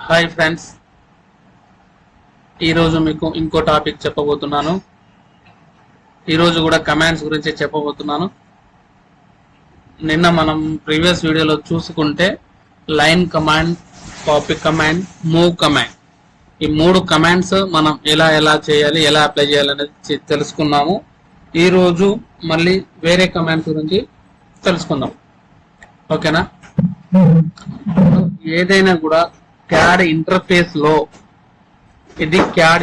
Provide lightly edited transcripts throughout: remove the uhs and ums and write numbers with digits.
Hi friends, ఈరోజు మీకు ఇంకో టాపిక్ చెప్పబోతున్నాను. ఈరోజు కూడా కమాండ్స్ గురించి చెప్పబోతున్నాను. నిన్న మనం ప్రీవియస్ వీడియోలో చూసుకుంటే line command, copy command, move command, ఈ మూడు కమాండ్స్ మనం ఎలా చేయాలి, ఎలా అప్లై చేయాలి అనేది తెలుసుకున్నాము. ఈరోజు మళ్ళీ వేరే కమాండ్స్ గురించి తెలుసుకుందాం. ఓకేనా? ఏదైనా కూడా CAD ఇంటర్ఫేస్ లో ఇది CAD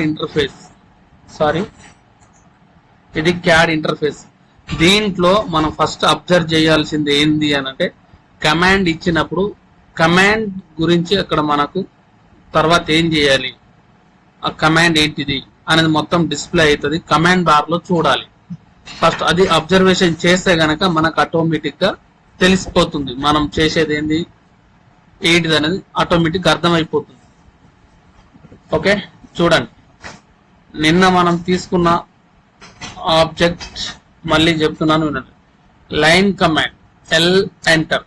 ఇంటర్ఫేస్ దీంట్లో మనం ఫస్ట్ అబ్జర్వ్ చేయాల్సింది ఏంది అని అంటే, కమాండ్ ఇచ్చినప్పుడు కమాండ్ గురించి అక్కడ మనకు తర్వాత ఏం చేయాలి, ఆ కమాండ్ ఏంటిది అనేది మొత్తం డిస్ప్లే అవుతుంది. కమాండ్ బార్ లో చూడాలి. ఫస్ట్ అది అబ్జర్వేషన్ చేస్తే గనక మనకు ఆటోమేటిక్ గా తెలిసిపోతుంది మనం చేసేది ఏంటిది అనేది ఆటోమేటిక్ అర్థమైపోతుంది. ఓకే, చూడండి. నిన్న మనం తీసుకున్న ఆబ్జెక్ట్ మళ్ళీ చెప్తున్నాను, వినండి. Line command L enter,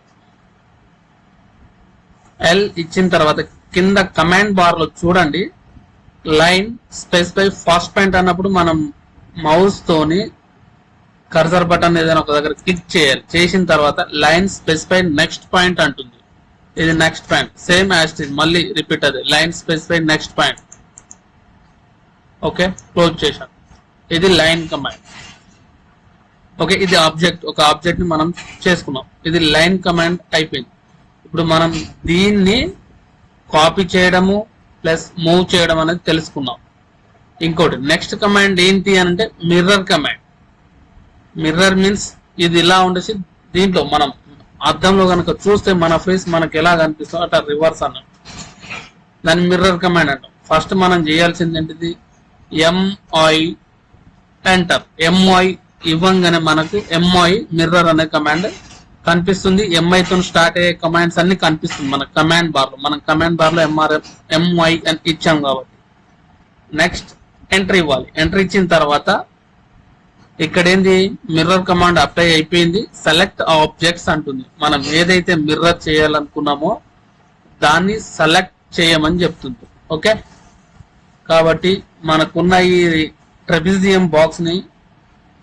L ఇచ్చిన తర్వాత కింద కమాండ్ బార్ లో చూడండి, లైన్ స్పెసిఫై ఫస్ట్ పాయింట్ అన్నప్పుడు మనం మౌస్ తోని కర్సర్ బటన్ ఏదైనా ఒక దగ్గర క్లిక్ చేయాలి. చేసిన తర్వాత లైన్ స్పెసిఫై నెక్స్ట్ పాయింట్ అంటుంది. ఇది నెక్స్ట్ పాయింట్, సేమ్ యాజ్ మళ్ళీ రిపీట్, అది line specify next point. Okay, close చేశాం. ఇది లైన్ కమాండ్. ఓకే, ఇది ఆబ్జెక్ట్, ఒక ఆబ్జెక్ట్ ని మనం చేసుకున్నాం. ఇది లైన్ కమాండ్ అయిపోయింది. ఇప్పుడు మనం దీన్ని కాపీ చేయడము ప్లస్ మూవ్ చేయడం అనేది తెలుసుకున్నాం. ఇంకోటి నెక్స్ట్ కమాండ్ ఏంటి అని అంటే మిర్రర్ కమాండ్. మిర్రర్ మీన్స్ ఇది ఇలా ఉండేసి దీంట్లో మనం అద్దంలో కనుక చూస్తే మన ఫేస్ మనకి ఎలా కనిపిస్తుందో అట్లా రివర్స్ అన్నట్టు, దాన్ని మిర్రర్ కమాండ్ అంటాం. ఫస్ట్ మనం చేయాల్సింది ఏంటిది, ఎంఐ ఎంటర్. ఎంఐ ఇవ్వంగానే మనకు ఎంఐ మిర్రర్ అనే కమాండ్ కనిపిస్తుంది. ఎంఐ తో స్టార్ట్ అయ్యే కమాండ్స్ అన్ని కనిపిస్తుంది మన కమాండ్ బార్ లో. మనం కమాండ్ బార్ లో ఎంఐ అని ఇచ్చాం కాబట్టి నెక్స్ట్ ఎంటర్ ఇవ్వాలి. ఎంటర్ ఇచ్చిన తర్వాత ఇక్కడ ఏంది, మిర్రర్ కమాండ్ అప్లై అయిపోయింది. సెలెక్ట్ ఆబ్జెక్ట్స్ అంటుంది. మనం ఏదైతే మిర్రర్ చేయాలనుకున్నామో దాన్ని సెలెక్ట్ చేయమని చెప్తుంది. ఓకే, కాబట్టి మనకున్న ఈ ట్రెపిజియం బాక్స్ ని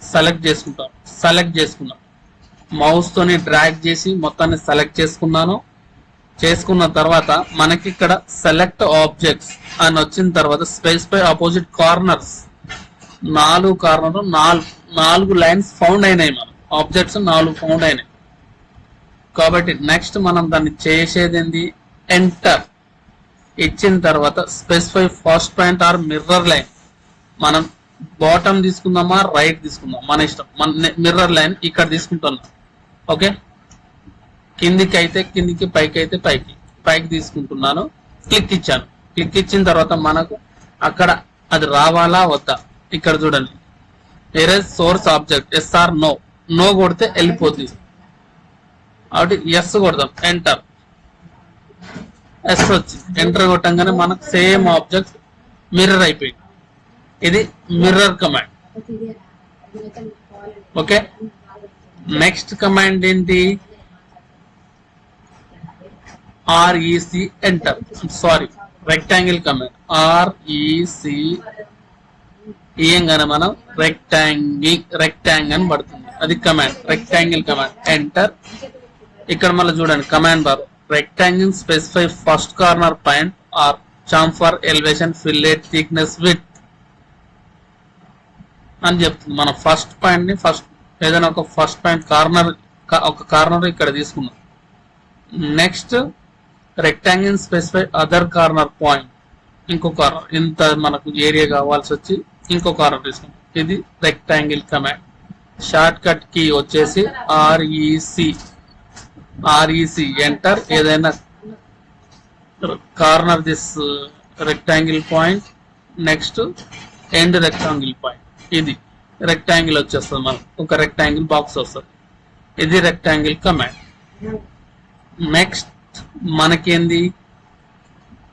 సెలెక్ట్ చేసుకున్నాం. మౌస్ తోని డ్రాగ్ చేసి మొత్తాన్ని సెలెక్ట్ చేసుకున్నాను. చేసుకున్న తర్వాత మనకి ఇక్కడ సెలెక్ట్ ఆబ్జెక్ట్స్ అని వచ్చిన తర్వాత specify opposite corners, 4 corner 4 lines found అయినాయి. మనం ఆబ్జెక్ట్స్ 4 ఫౌండ్ అయినాయి. కాబట్టి నెక్స్ట్ మనం దాన్ని చేసేది ఏంది, ఎంటర్ ఇచ్చిన తర్వాత specify first point or mirror line. మనం బాటమ్ తీసుకుందామా రైట్ తీసుకుందాం మన ఇష్టం. మన మిర్రర్ లైన్ ఇక్కడ తీసుకుంటున్నాం. ఓకే, కిందికి అయితే కిందికి, పైకి అయితే పైకి తీసుకుంటున్నాను. క్లిక్ ఇచ్చాను. క్లిక్ ఇచ్చిన తర్వాత మనకు అక్కడ అది రావాలా వద్దా ఇక్కడ చూడండి. Erase source object, yes or no. No కొడితే వెళ్ళిపోతుంది. కాబట్టి ఎస్ కొడదాం. ఎంటర్, ఎస్ వచ్చింది. ఎంటర్ కొట్టంగానే మనకు సేమ్ ఆబ్జెక్ట్ మిర్రర్ అయిపోయింది. ఇది mirror command. Okay, next command ఏంటి, REC enter. Sorry, rectangle command. REC ఇయంగానే మనం రెక్టాంగ్ అని పడుతుంది. అది కమాండ్, రెక్టాంగిల్ కమాండ్. ఎంటర్. ఇక్కడ మళ్ళీ చూడండి command bar, rectangle specify first corner point or chamfer elevation fillet thickness width అని చెప్తుంది. మనం ఫస్ట్ పాయింట్ ని ఏదైనా ఒక ఫస్ట్ పాయింట్ కార్నర్ ఇక్కడ తీసుకున్నాం. Next rectangle specify other corner point, ఇంకో కార్నర్, ఇంత మనకు ఏరియా కావాల్సి వచ్చి ఇంకో కార్నర్ తీసుకున్నాం. ఇది rectangle command. Shortcut key వచ్చేసి ఆర్ఈసి ఎంటర్. ఏదైనా corner this rectangle point, next end rectangle point. ఇది రెక్టాంగిల్ వచ్చేస్తుంది. మనకు ఒక రెక్టాంగిల్ బాక్స్ వస్తుంది. ఇది రెక్టాంగిల్ కమాండ్. నెక్స్ట్ మనకేంది,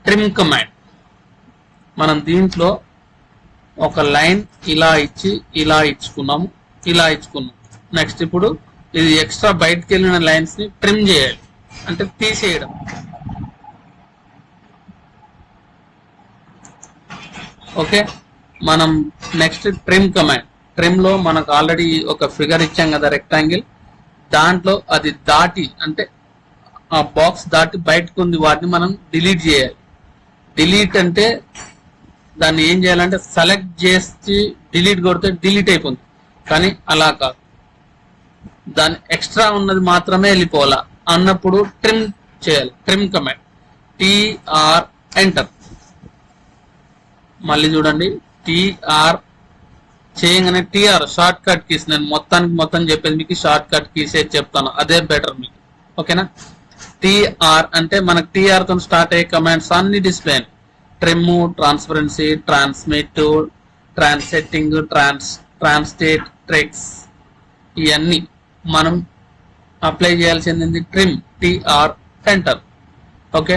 ట్రిమ్ కమాండ్. మనం దీంట్లో ఒక లైన్ ఇలా ఇచ్చి ఇలా ఇచ్చుకున్నాం. నెక్స్ట్ ఇప్పుడు ఇది ఎక్స్ట్రా బయటకు వెళ్ళిన లైన్స్ ని ట్రిమ్ చేయాలి, అంటే తీసేయడం. ఓకే, మనం నెక్స్ట్ ట్రిమ్ కమాండ్. ట్రిమ్ లో మనకు ఆల్రెడీ ఒక ఫిగర్ ఇచ్చాం కదా రెక్టాంగిల్, దాంట్లో అది దాటి అంటే ఆ బాక్స్ దాటి బయటకు ఉంది వాటిని మనం డిలీట్ చేయాలి. డిలీట్ అంటే దాన్ని ఏం చేయాలంటే సెలెక్ట్ చేసి డిలీట్ కొడితే డిలీట్ అయిపోతుంది, కానీ అలా కాదు, దాని ఎక్స్ట్రా ఉన్నది మాత్రమే వెళ్ళిపోవాలా అన్నప్పుడు ట్రిమ్ చేయాలి. Trim command TR enter. మళ్ళీ చూడండి, టిఆర్ చేయగానే టిఆర్ షార్ట్ కట్ కీస్, నేను మొత్తం చెప్పేది మీకు షార్ట్ కట్ కీస్ చెప్తాను, అదే బెటర్ మీకు. ఓకేనా, టిఆర్ అంటే మనకు టిఆర్ తో స్టార్ట్ అయ్యే కమాండ్స్ అన్ని డిస్ప్లే అయినాయి. ట్రిమ్, ట్రాన్స్పరెన్సీ, ట్రాన్స్మిట్, ట్రాన్సెట్టింగ్, ట్రాన్స్టేట్, ట్రెక్స్, ఇవన్నీ మనం అప్లై చేయాల్సింది trim TR enter. Okay,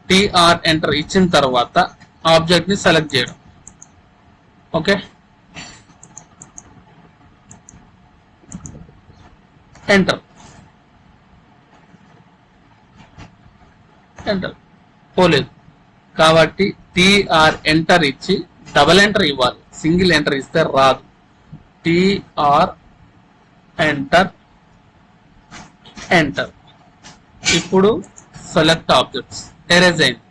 TR enter ఇచ్చిన తర్వాత ఆబ్జెక్ట్ ని సెలెక్ట్ చేయడం. ఓకే, ఎంటర్ ఎంటర్ పోలేదు కాబట్టి టిఆర్ ఎంటర్ ఇచ్చి డబల్ ఎంటర్ ఇవ్వాలి, సింగిల్ ఎంటర్ ఇస్తే రాదు. TR enter enter. ఇప్పుడు సెలెక్ట్ ఆబ్జెక్ట్స్ ఎరేజ్ అయింది,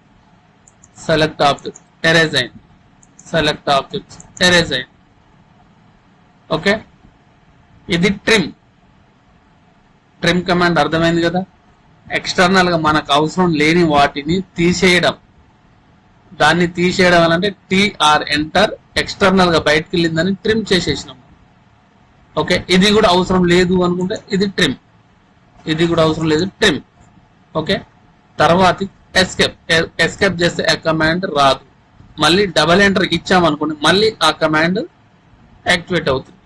సెలెక్ట్ ఆబ్జెక్ట్ ఎరేజ్ అయింది, సెలెక్ట్ ఆబ్జెక్ట్స్ ఎరేజ్ అయింది. ఓకే, ఇది ట్రిమ్. ట్రిమ్ కమాండ్ అర్థమైంది కదా. ఎక్స్టర్నల్ గా మనకు అవసరం లేని వాటిని తీసేయడం. దాన్ని తీసేయడం అంటే టిఆర్ ఎంటర్, ఎక్స్టర్నల్ గా బయటకు వెళ్ళిందని ట్రిమ్ చేసేసినాం. ఓకే, ఇది కూడా అవసరం లేదు అనుకుంటే ఇది ట్రిమ్, ఇది కూడా అవసరం లేదు ట్రిమ్. ఓకే, తర్వాత ఎస్కేప్. ఎస్కేప్ చేస్తే ఆ కమాండ్ రాదు. మళ్ళీ డబల్ ఎంటర్ ఇచ్చామనుకోండి, మళ్ళీ ఆ కమాండ్ యాక్టివేట్ అవుతుంది,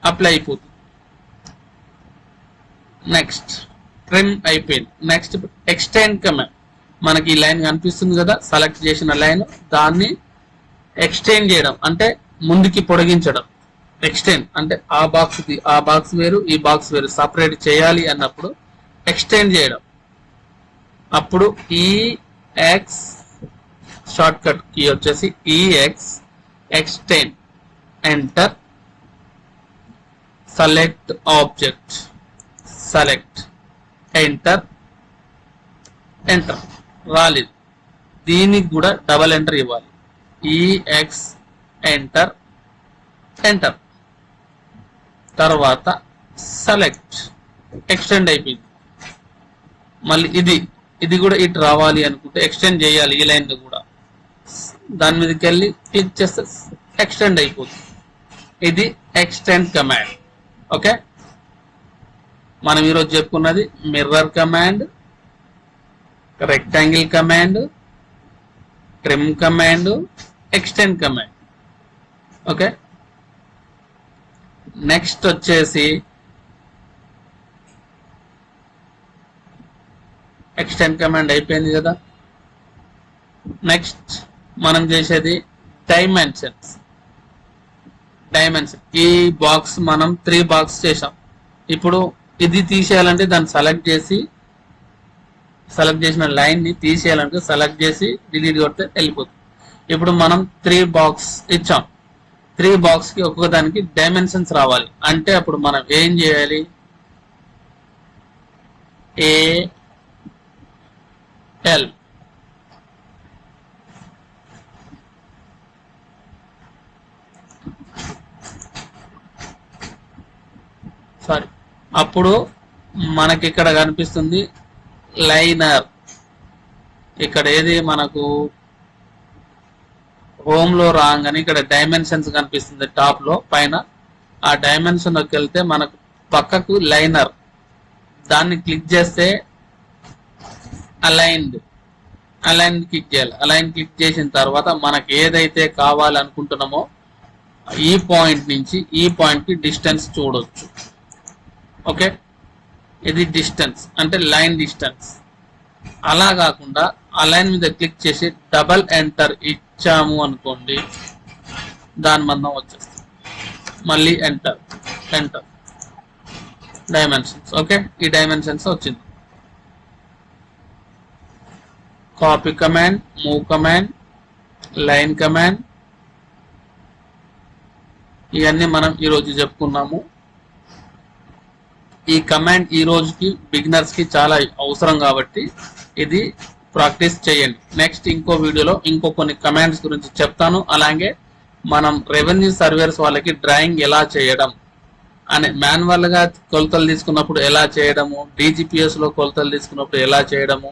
అప్లై అయిపోతుంది. నెక్స్ట్ ట్రిమ్ అయిపోయింది. Next extend command. మనకి ఈ లైన్ కనిపిస్తుంది కదా, సెలెక్ట్ చేసిన లైన్, దాన్ని ఎక్స్టెండ్ చేయడం అంటే ముందుకి పొడిగించడం. ఎక్స్టెండ్ అంటే ఆ బాక్స్ వేరు, ఈ బాక్స్ వేరు, సపరేట్ చేయాలి అన్నప్పుడు ఎక్స్టెండ్ చేయడం. అప్పుడు ఈఎక్స్ షార్ట్ కట్ కీ వచ్చేసి EX extend enter, select object, select enter enter. రాలేదు, దీనికి కూడా డబల్ ఎంటర్ ఇవ్వాలి. ఈఎక్స్ ఎంటర్ ఎంటర్, తర్వాత సెలెక్ట్, ఎక్స్టెండ్ అయిపోయింది. మళ్ళీ ఇది కూడా ఇటు రావాలి అనుకుంటే ఎక్స్టెండ్ చేయాలి, ఈ లైన్ కూడా దాని మీదకి వెళ్ళి క్లిక్ చేస్తే ఎక్స్టెండ్ అయిపోతుంది. ఇది ఎక్స్టెండ్ కమాండ్. ఓకే, మనం ఈరోజు చెప్పుకున్నది mirror command, rectangle command, trim command, extend command. Okay, next వచ్చేసి ఎక్స్టెండ్ కమాండ్ అయిపోయింది కదా. నెక్స్ట్ మనం చేసేది డైమెన్షన్స్. ఈ బాక్స్ మనం 3 బాక్స్ చేసాం. ఇప్పుడు ఇది తీసేయాలంటే దాన్ని సెలెక్ట్ చేసిన లైన్ ని తీసేయాలంటే సెలెక్ట్ చేసి డిలీట్ కొడితే వెళ్ళిపోతుంది. ఇప్పుడు మనం 3 బాక్స్ ఇచ్చాం. 3 బాక్స్ కి ఒక్కొక్క దానికి డైమెన్షన్స్ రావాలి అంటే అప్పుడు మనం ఏం చేయాలి, AL సారీ, అప్పుడు మనకి ఇక్కడ కనిపిస్తుంది లైనర్. ఇక్కడ ఏది మనకు హోమ్ లో రాగానే ఇక్కడ డైమెన్షన్స్ కనిపిస్తుంది టాప్ లో పైన. ఆ డైమెన్షన్ లోకి వెళ్తే మనకు పక్కకు లైనర్, దాన్ని క్లిక్ చేస్తే అలైన్ క్లిక్ చేయాలి. అలైన్ క్లిక్ చేసిన తర్వాత మనకు ఏదైతే కావాలనుకుంటున్నామో ఈ పాయింట్ నుంచి ఈ పాయింట్ కి డిస్టెన్స్ చూడొచ్చు. ఓకే, ఇది డిస్టెన్స్ అంటే లైన్ డిస్టెన్స్. అలా కాకుండా ఆ లైన్ మీద క్లిక్ చేసి డబల్ ఎంటర్ ఇచ్చాము అనుకోండి, దాని మందం వచ్చేస్తుంది. మళ్ళీ ఎంటర్ డైమెన్షన్స్. ఓకే, ఈ డైమెన్షన్స్ వచ్చింది. Copy command, move command, line command, ఇవన్నీ మనం ఈరోజు చెప్పుకున్నాము. ఈ కమాండ్ ఈ రోజుకి బిగినర్స్ కి చాలా అవసరం కాబట్టి ఇది ప్రాక్టీస్ చేయండి. నెక్స్ట్ ఇంకో వీడియోలో ఇంకో కొన్ని కమాండ్స్ గురించి చెప్తాను. అలాగే మనం రెవెన్యూ సర్వేర్స్ వాళ్ళకి డ్రాయింగ్ ఎలా చేయడం అనే మాన్యువల్ గా కొలతలు తీసుకున్నప్పుడు ఎలా చేయడము, DGPS లో కొలతలు తీసుకున్నప్పుడు ఎలా చేయడము,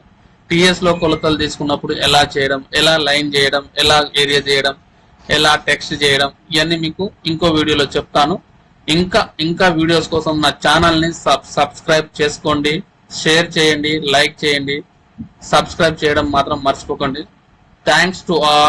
TS లో కొలతలు తీసుకున్నప్పుడు ఎలా చేయడం, ఎలా లైన్ చేయడం, ఎలా ఏరియా చేయడం, ఎలా టెక్స్ట్ చేయడం, ఇవన్నీ మీకు ఇంకో వీడియోలో చెప్తాను. ఇంకా వీడియోస్ కోసం నా ఛానల్ని సబ్స్క్రైబ్ చేసుకోండి, షేర్ చేయండి, లైక్ చేయండి, సబ్స్క్రైబ్ చేయడం మాత్రం మర్చిపోకండి. Thanks to all.